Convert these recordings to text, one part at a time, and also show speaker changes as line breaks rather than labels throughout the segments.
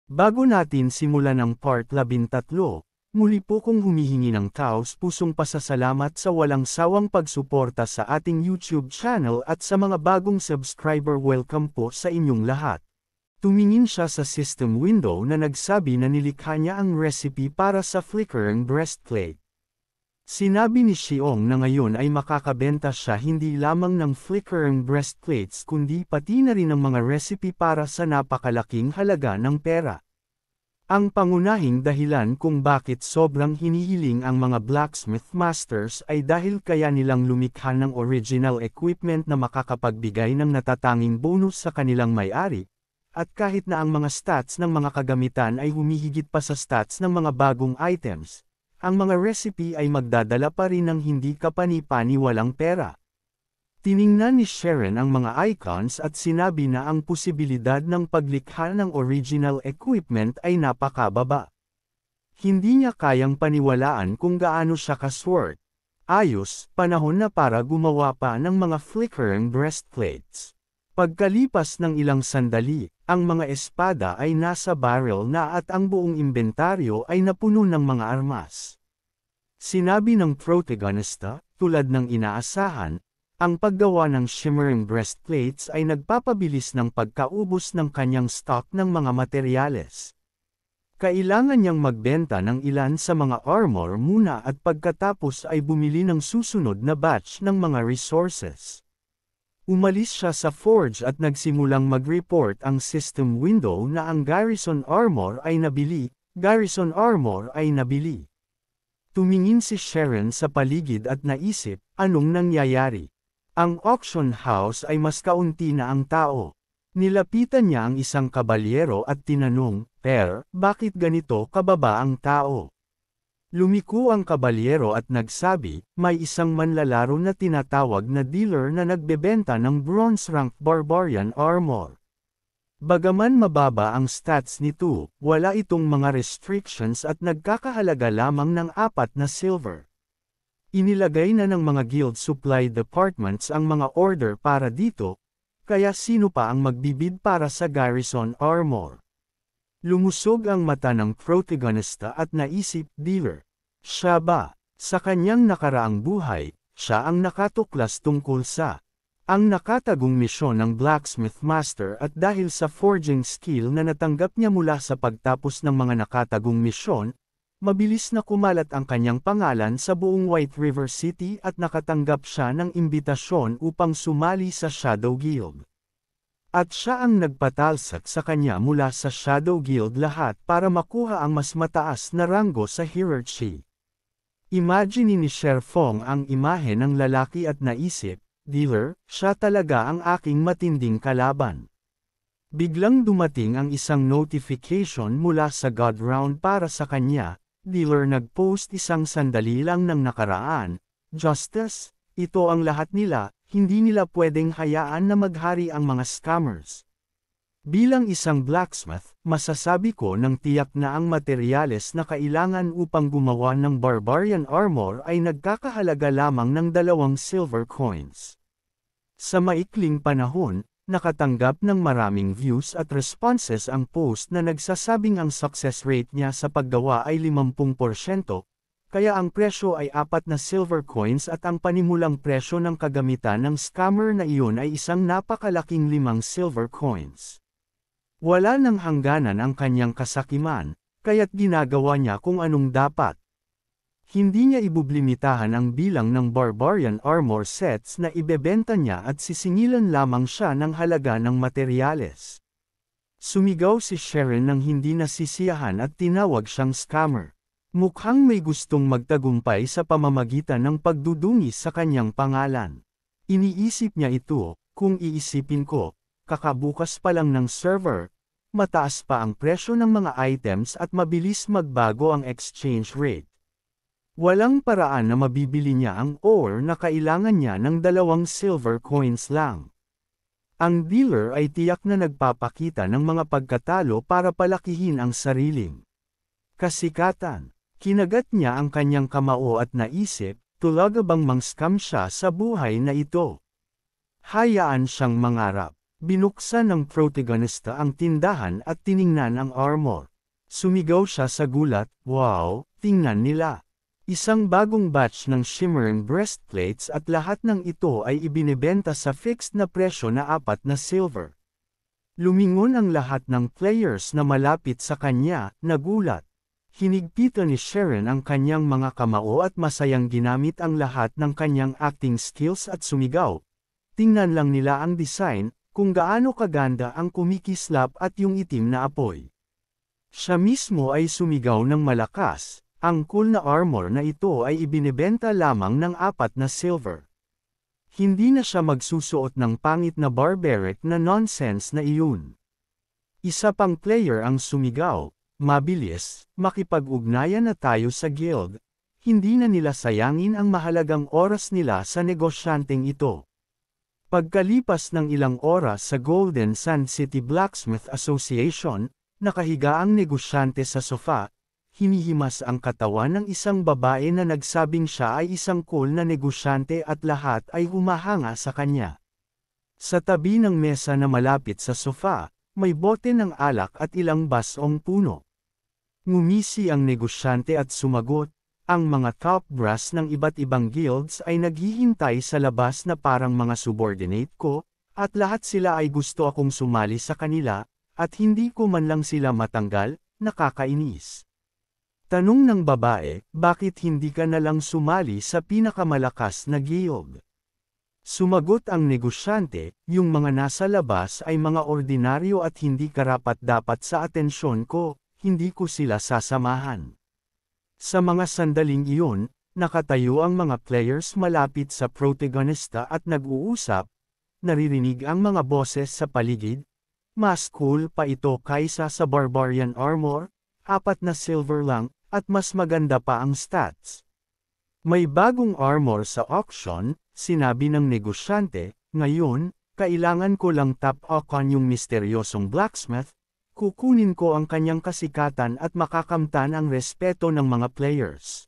Bago natin simulan ang part 13, muli po kong humihingi ng taos-pusong pasasalamat sa walang sawang pagsuporta sa ating YouTube channel at sa mga bagong subscriber. Welcome po sa inyong lahat. Tumingin siya sa system window na nagsabi na nilikha niya ang recipe para sa flickering breastplate. Sinabi ni Xiong na ngayon ay makakabenta siya hindi lamang ng flickering breastplates kundi pati na rin ng mga recipe para sa napakalaking halaga ng pera. Ang pangunahing dahilan kung bakit sobrang hinihiling ang mga blacksmith masters ay dahil kaya nilang lumikha ng original equipment na makakapagbigay ng natatanging bonus sa kanilang may-ari, at kahit na ang mga stats ng mga kagamitan ay humihigit pa sa stats ng mga bagong items, ang mga recipe ay magdadala pa rin ng hindi kapani-paniwalang pera. Tiningnan ni Sharon ang mga icons at sinabi na ang posibilidad ng paglikha ng original equipment ay napakababa. Hindi niya kayang paniwalaan kung gaano siya kaswerte. Ayos, panahon na para gumawa pa ng mga flickering breastplates. Pagkalipas ng ilang sandali, ang mga espada ay nasa barrel na at ang buong inventaryo ay napuno ng mga armas. Sinabi ng protagonista, tulad ng inaasahan, ang paggawa ng shimmering breastplates ay nagpapabilis ng pagkaubos ng kanyang stock ng mga materyales. Kailangan niyang magbenta ng ilan sa mga armor muna at pagkatapos ay bumili ng susunod na batch ng mga resources. Umalis siya sa forge at nagsimulang mag-report ang system window na ang garrison armor ay nabili. Tumingin si Sharon sa paligid at naisip, anong nangyayari? Ang auction house ay mas kaunti na ang tao. Nilapitan niya ang isang kabalyero at tinanong, bakit ganito kababa ang tao? Lumiko ang kabalyero at nagsabi, may isang manlalaro na tinatawag na dealer na nagbebenta ng bronze-rank barbarian armor. Bagaman mababa ang stats nito, wala itong mga restrictions at nagkakahalaga lamang ng 4 na silver. Inilagay na ng mga guild supply departments ang mga order para dito, kaya sino pa ang magbibid para sa garrison armor? Lumusog ang mata ng protagonista at naisip, dealer. Siya ba? Sa kanyang nakaraang buhay, siya ang nakatuklas tungkol sa ang nakatagong misyon ng blacksmith master at dahil sa forging skill na natanggap niya mula sa pagtapos ng mga nakatagong misyon, mabilis na kumalat ang kanyang pangalan sa buong White River City at nakatanggap siya ng imbitasyon upang sumali sa Shadow Guild. At siya ang nagpatalsak sa kanya mula sa Shadow Guild lahat para makuha ang mas mataas na ranggo sa hierarchy. Imagine ni Sherfong ang imahe ng lalaki at naisip, dealer, siya talaga ang aking matinding kalaban. Biglang dumating ang isang notification mula sa God Round para sa kanya, dealer nag-post isang sandali lang ng nakaraan, Justice, ito ang lahat nila. Hindi nila pwedeng hayaan na maghari ang mga scammers. Bilang isang blacksmith, masasabi ko ng tiyak na ang materyales na kailangan upang gumawa ng barbarian armor ay nagkakahalaga lamang ng 2 silver coins. Sa maikling panahon, nakatanggap ng maraming views at responses ang post na nagsasabing ang success rate niya sa paggawa ay 50%. Kaya ang presyo ay 4 na silver coins at ang panimulang presyo ng kagamitan ng scammer na iyon ay isang napakalaking 5 silver coins. Wala nang hangganan ang kanyang kasakiman, kaya't ginagawa niya kung anong dapat. Hindi niya ibublimitahan ang bilang ng barbarian armor sets na ibebenta niya at sisingilan lamang siya ng halaga ng materyales. Sumigaw si Sharon nang hindi nasisiyahan at tinawag siyang scammer. Mukhang may gustong magtagumpay sa pamamagitan ng pagdudungis sa kanyang pangalan. Iniisip niya ito, kung iisipin ko, kakabukas pa lang ng server, mataas pa ang presyo ng mga items at mabilis magbago ang exchange rate. Walang paraan na mabibili niya ang ore na kailangan niya ng 2 silver coins lang. Ang dealer ay tiyak na nagpapakita ng mga pagkatalo para palakihin ang sariling kasikatan. Kinagat niya ang kanyang kamao at naisip, talaga bang mang-scam siya sa buhay na ito? Hayaan siyang mangarap. Binuksan ng protagonista ang tindahan at tiningnan ang armor. Sumigaw siya sa gulat, "Wow, tingnan nila! Isang bagong batch ng shimmering breastplates at lahat ng ito ay ibinebenta sa fixed na presyo na 4 na silver." Lumingon ang lahat ng players na malapit sa kanya, nagulat. Hinigpitan ni Sharon ang kanyang mga kamao at masayang ginamit ang lahat ng kanyang acting skills at sumigaw. Tingnan lang nila ang design, kung gaano kaganda ang kumikislap at yung itim na apoy. Siya mismo ay sumigaw ng malakas, ang cool na armor na ito ay ibinebenta lamang ng 4 na silver. Hindi na siya magsusuot ng pangit na barbaric na nonsense na iyon. Isa pang player ang sumigaw, "Mabilis, makipag-ugnayan na tayo sa guild." Hindi na nila sayangin ang mahalagang oras nila sa negosyanteng ito. Pagkalipas ng ilang oras sa Golden Sand City Blacksmith Association, nakahiga ang negosyante sa sofa, hinihimas ang katawan ng isang babae na nagsabing siya ay isang cool na negosyante at lahat ay humahanga sa kanya. Sa tabi ng mesa na malapit sa sofa, may bote ng alak at ilang basong puno. Ngumisi ang negosyante at sumagot, "Ang mga top brass ng iba't ibang guilds ay naghihintay sa labas na parang mga subordinate ko, at lahat sila ay gusto akong sumali sa kanila, at hindi ko man lang sila matanggal, nakakainis." Tanong ng babae, "Bakit hindi ka na lang sumali sa pinakamalakas na guild?" Sumagot ang negosyante, "Yung mga nasa labas ay mga ordinaryo at hindi karapat-dapat sa atensyon ko, hindi ko sila sasamahan." Sa mga sandaling iyon, nakatayo ang mga players malapit sa protagonista at nag-uusap, naririnig ang mga boses sa paligid, "Mas cool pa ito kaysa sa barbarian armor, 4 na silver lang, at mas maganda pa ang stats." "May bagong armor sa auction," sinabi ng negosyante, "Ngayon, kailangan ko lang tap-okan yung misteryosong blacksmith, kukunin ko ang kanyang kasikatan at makakamtan ang respeto ng mga players.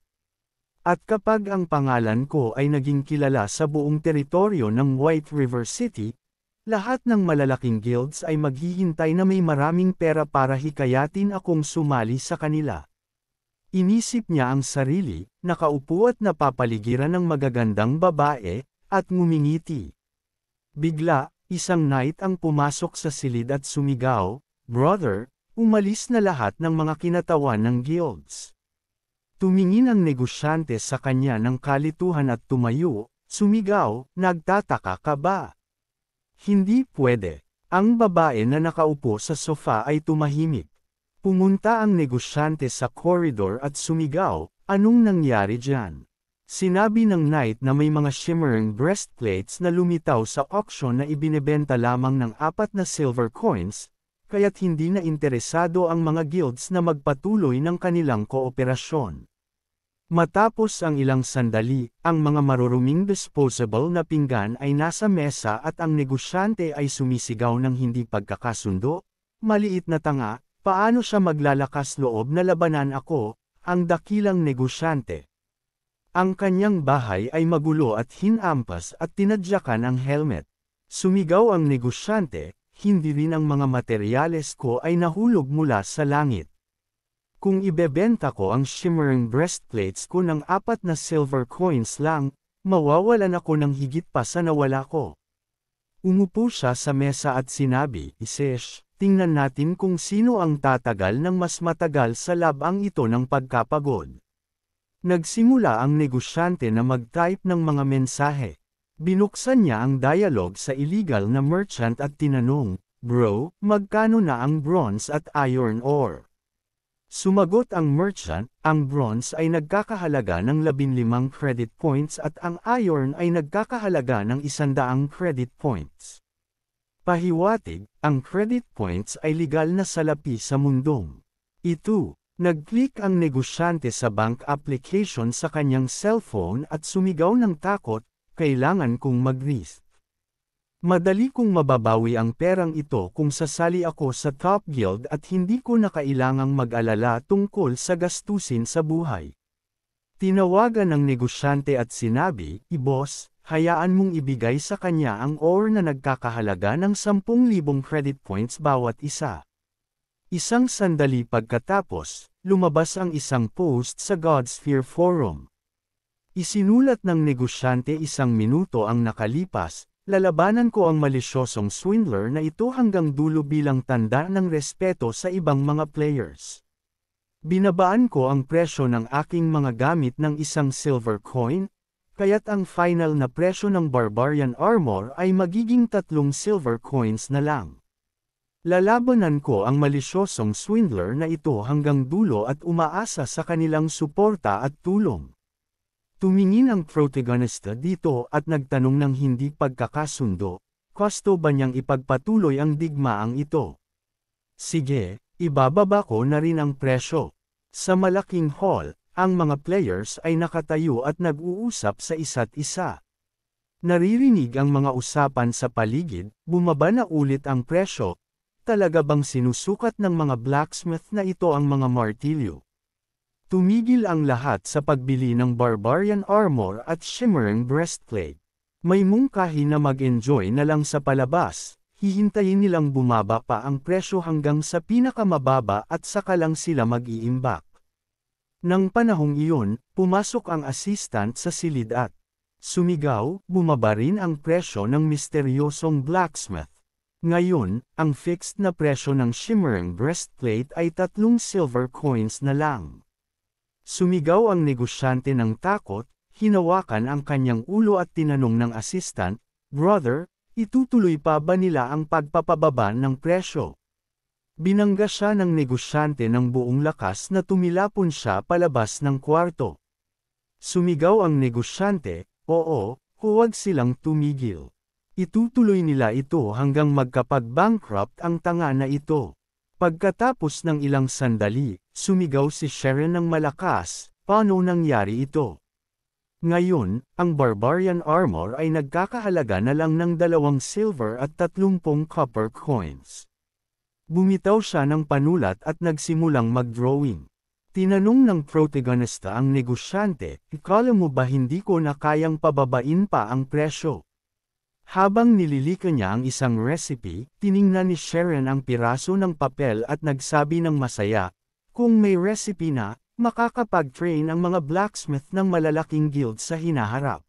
At kapag ang pangalan ko ay naging kilala sa buong teritoryo ng White River City, lahat ng malalaking guilds ay maghihintay na may maraming pera para hikayatin akong sumali sa kanila." Inisip niya ang sarili, nakaupo at napapaligiran ng magagandang babae, at ngumingiti. Bigla, isang knight ang pumasok sa silid at sumigaw, "Brother, umalis na lahat ng mga kinatawan ng guilds." Tumingin ang negosyante sa kanya ng kalituhan at tumayo, sumigaw, "Nagtataka ka ba?" "Hindi pwede." Ang babae na nakaupo sa sofa ay tumahimik. Pumunta ang negosyante sa koridor at sumigaw, "Anong nangyari diyan?" Sinabi ng knight na may mga shimmering breastplates na lumitaw sa auction na ibinebenta lamang ng 4 na silver coins, kaya't hindi na interesado ang mga guilds na magpatuloy ng kanilang kooperasyon. Matapos ang ilang sandali, ang mga maruruming disposable na pinggan ay nasa mesa at ang negosyante ay sumisigaw ng hindi pagkakasundo, "Maliit na tanga, paano siya maglalakas loob na labanan ako, ang dakilang negosyante?" Ang kanyang bahay ay magulo at hinampas at tinadyakan ang helmet. Sumigaw ang negosyante, "Hindi rin ang mga materyales ko ay nahulog mula sa langit. Kung ibebenta ko ang shimmering breastplates ko ng 4 na silver coins lang, mawawalan ako ng higit pa sa nawala ko." Umupo siya sa mesa at sinabi, "Isesh, tingnan natin kung sino ang tatagal ng mas matagal sa labang ito ng pagkapagod." Nagsimula ang negosyante na mag-type ng mga mensahe. Binuksan niya ang dialogue sa illegal na merchant at tinanong, "Bro, magkano na ang bronze at iron ore?" Sumagot ang merchant, "Ang bronze ay nagkakahalaga ng 15 credit points at ang iron ay nagkakahalaga ng 100 credit points." Pahiwatig, ang credit points ay legal na salapi sa mundong ito. Nag-click ang negosyante sa bank application sa kanyang cellphone at sumigaw ng takot, "Kailangan kong mag-risk. Madali kong mababawi ang perang ito kung sasali ako sa top guild at hindi ko na kailangang mag-alala tungkol sa gastusin sa buhay." Tinawagan ng negosyante at sinabi, "Boss, hayaan mong ibigay sa kanya ang ore na nagkakahalaga ng 10,000 credit points bawat isa. Isang sandali pagkatapos, lumabas ang isang post sa Godsphere Forum. Isinulat ng negosyante 1 minuto ang nakalipas, lalabanan ko ang malisyosong swindler na ito hanggang dulo bilang tanda ng respeto sa ibang mga players. Binabaan ko ang presyo ng aking mga gamit ng isang silver coin, kaya't ang final na presyo ng Barbarian Armor ay magiging 3 silver coins na lang. Lalabanan ko ang malisyosong swindler na ito hanggang dulo at umaasa sa kanilang suporta at tulong. Tumingin ang protagonista dito at nagtanong ng hindi pagkakasundo, gusto ba niyang ipagpatuloy ang digmaang ito? Sige, ibababa ko na rin ang presyo. Sa malaking hall, ang mga players ay nakatayo at nag-uusap sa isa't isa. Naririnig ang mga usapan sa paligid, bumaba na ulit ang presyo. Talaga bang sinusukat ng mga blacksmith na ito ang mga martilyo? Tumigil ang lahat sa pagbili ng Barbarian Armor at Shimmering Breastplate. May mungkahi na mag-enjoy na lang sa palabas, hihintayin nilang bumaba pa ang presyo hanggang sa pinakamababa at saka lang sila mag-iimbak. Nang panahong iyon, pumasok ang assistant sa silid at sumigaw, bumaba rin ang presyo ng misteryosong blacksmith. Ngayon, ang fixed na presyo ng Shimmering Breastplate ay 3 silver coins na lang. Sumigaw ang negosyante ng takot, hinawakan ang kanyang ulo at tinanong ng assistant, "Brother, itutuloy pa ba nila ang pagpapababa ng presyo?" Binangga siya ng negosyante ng buong lakas na tumilapon siya palabas ng kwarto. Sumigaw ang negosyante, "Oo, huwag silang tumigil. Itutuloy nila ito hanggang magkapag-bankrupt ang tanga na ito." Pagkatapos ng ilang sandali, sumigaw si Sharon ng malakas, "Paano nangyari ito?" Ngayon, ang Barbarian Armor ay nagkakahalaga na lang ng 2 silver at 30 copper coins. Bumitaw siya ng panulat at nagsimulang mag-drawing. Tinanong ng protagonista ang negosyante, "Ikala mo ba hindi ko na kayang pababain pa ang presyo?" Habang nililika niya ang isang recipe, tiningnan ni Sharon ang piraso ng papel at nagsabi ng masaya, "Kung may recipe na, makakapag-train ang mga blacksmith ng malalaking guild sa hinaharap."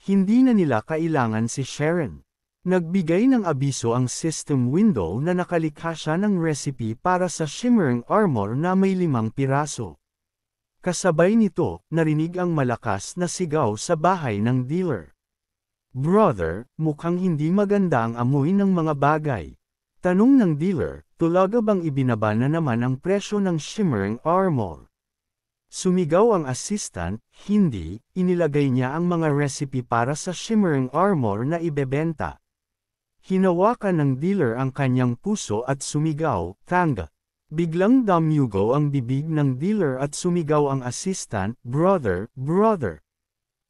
Hindi na nila kailangan si Sharon. Nagbigay ng abiso ang system window na nakalikha siya ng recipe para sa Shimmering Armor na may 5 piraso. Kasabay nito, narinig ang malakas na sigaw sa bahay ng dealer. "Brother, mukhang hindi maganda ang amoy ng mga bagay." Tanong ng dealer, "Talaga bang ibinaba na naman ang presyo ng Shimmering Armor?" Sumigaw ang assistant, "Hindi, inilagay niya ang mga recipe para sa Shimmering Armor na ibebenta." Hinawakan ng dealer ang kanyang puso at sumigaw, "Tanga." Biglang damyugo ang bibig ng dealer at sumigaw ang assistant, "Brother, brother."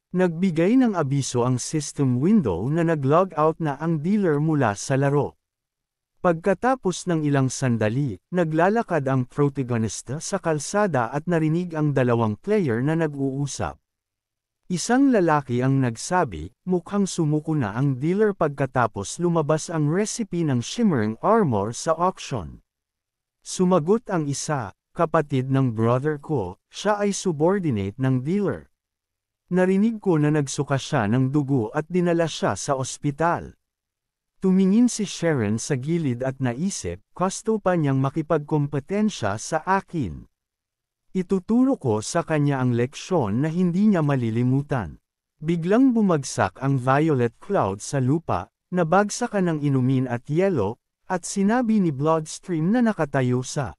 Nagbigay ng abiso ang system window na nag-log out na ang dealer mula sa laro. Pagkatapos ng ilang sandali, naglalakad ang protagonista sa kalsada at narinig ang 2 player na nag-uusap. Isang lalaki ang nagsabi, "Mukhang sumuko na ang dealer pagkatapos lumabas ang recipe ng Shimmering Armor sa auction." Sumagot ang isa, "Kapatid ng brother ko, siya ay subordinate ng dealer. Narinig ko na nagsuka siya ng dugo at dinala siya sa ospital." Tumingin si Sharon sa gilid at naisip, gusto pa niyang makipagkompetensya sa akin. Ituturo ko sa kanya ang leksyon na hindi niya malilimutan. Biglang bumagsak ang violet cloud sa lupa, nabagsakan ng inumin at yelo, at sinabi ni Bloodstream na nakatayo sa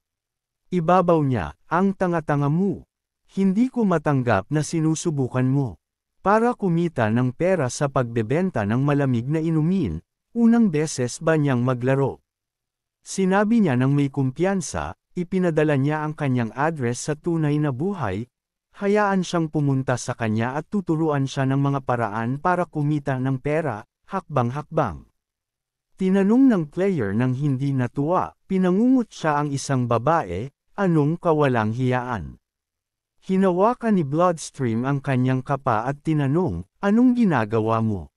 ibabaw niya, "Ang tanga-tanga mo. Hindi ko matanggap na sinusubukan mo. Para kumita ng pera sa pagbebenta ng malamig na inumin, unang beses ba niyang maglaro?" Sinabi niya ng may kumpiyansa, ipinadala niya ang kanyang address sa tunay na buhay, hayaan siyang pumunta sa kanya at tuturuan siya ng mga paraan para kumita ng pera, hakbang-hakbang. Tinanong ng player ng hindi natuwa, pinangungot siya ang isang babae, "Anong kawalang hiyaan? Hinawakan ni Bloodstream ang kanyang kapa at tinanong, anong ginagawa mo?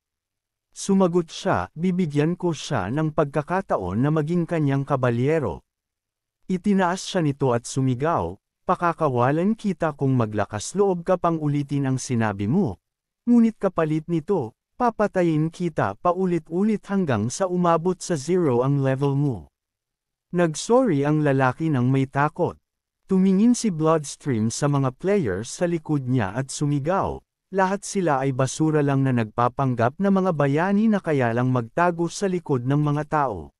Sumagot siya, bibigyan ko siya ng pagkakataon na maging kanyang kabalyero. Itinaas siya nito at sumigaw, pakakawalan kita kung maglakas loob ka pang ulitin ang sinabi mo. Ngunit kapalit nito, papatayin kita paulit-ulit hanggang sa umabot sa 0 ang level mo. Nagsorry ang lalaki ng may takot. Tumingin si Bloodstream sa mga players sa likod niya at sumigaw. Lahat sila ay basura lang na nagpapanggap na mga bayani na kaya lang magtago sa likod ng mga tao.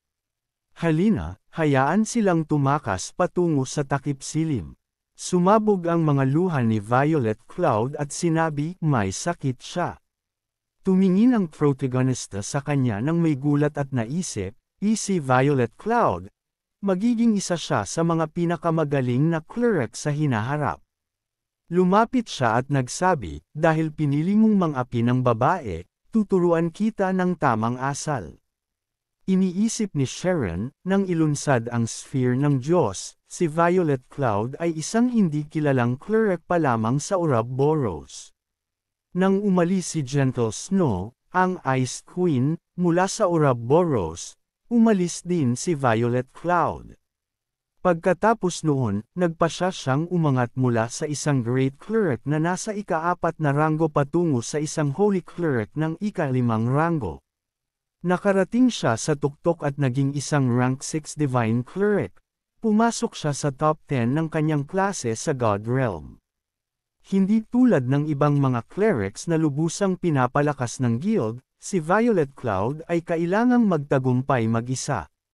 Halina, hayaan silang tumakas patungo sa takip silim. Sumabog ang mga luha ni Violet Cloud at sinabi, may sakit siya. Tumingin ang protagonista sa kanya nang may gulat at naisip, si Violet Cloud. Magiging isa siya sa mga pinakamagaling na cleric sa hinaharap. Lumapit siya at nagsabi, dahil pinili mong mang-api ng babae, tuturuan kita ng tamang asal. Iniisip ni Sharon, nang ilunsad ang sphere ng Diyos, si Violet Cloud ay isang hindi kilalang cleric pa lamang sa Ouroboros. Nang umalis si Gentle Snow, ang Ice Queen, mula sa Ouroboros, umalis din si Violet Cloud. Pagkatapos noon, nagpasya siyang umangat mula sa isang Great Cleric na nasa ika-4 na ranggo patungo sa isang Holy Cleric ng ika-5 ranggo. Nakarating siya sa tuktok at naging isang rank 6 Divine Cleric. Pumasok siya sa top 10 ng kanyang klase sa God Realm. Hindi tulad ng ibang mga clerics na lubusang pinapalakas ng guild, si Violet Cloud ay kailangang magtagumpay mag-isa.